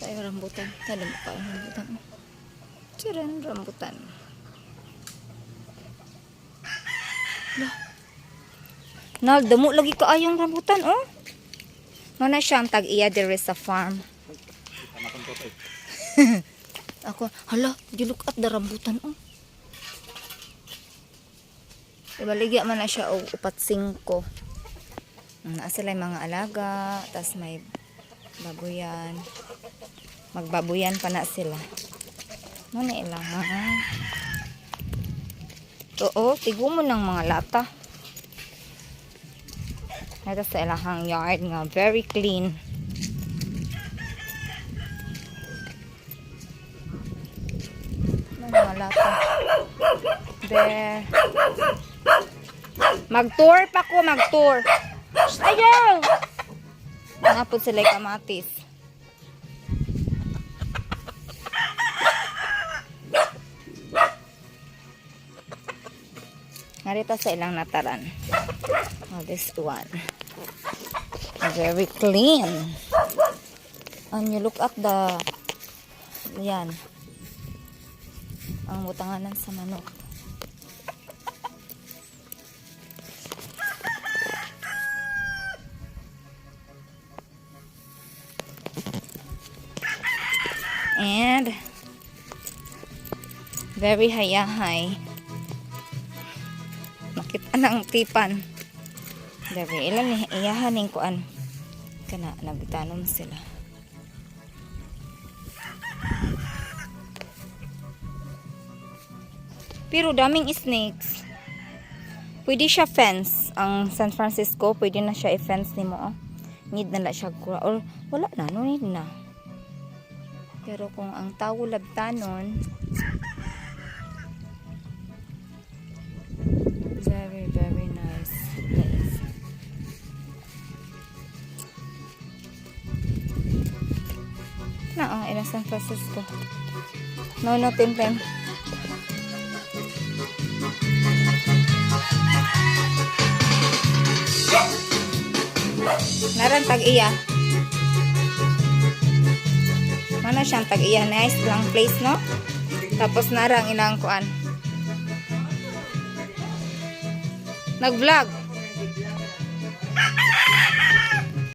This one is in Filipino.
Tayo rambutan. Tayo mo pa rambutan. Tiyan, rambutan. Lah. Damo lagi kaayong rambutan, oh. Mana siyang tag-iya there sa farm. Ako, hala, you look at the rambutan, oh. Ibaligya man na siya, oh, upat 5. Asa lang mga alaga, tas may babuyan. Magbabuyan pa na sila. Muna ilang, ha? Oo, tigo mo ng mga lata. Ito sa ilahang yard nga, very clean. Mga lata. There. Mag-tour pa ko, mag-tour. Ayaw! Napod sila kamatis. Narito sa ilang nataran. Oh, this one. Very clean. And you look at the... Yan. Ang butanganan sa manok. And very hayahay. Makita ng tipan. Very ilan ni iyahaning kuan. Kana nagtanom sila. Pero daming snakes. Pwede siya fence. Ang San Francisco, pwede na siya i-fence nimo. Oh. Need na la siya kura. Or wala na, no need na. Pero kung ang tawo labtanon, very, very nice place. Na ang ila San Francisco. No, timpem. Naran tag-iya. Mana siyang tag-iya. Nice lang place, no? Tapos narang inang kuan. Nag-vlog.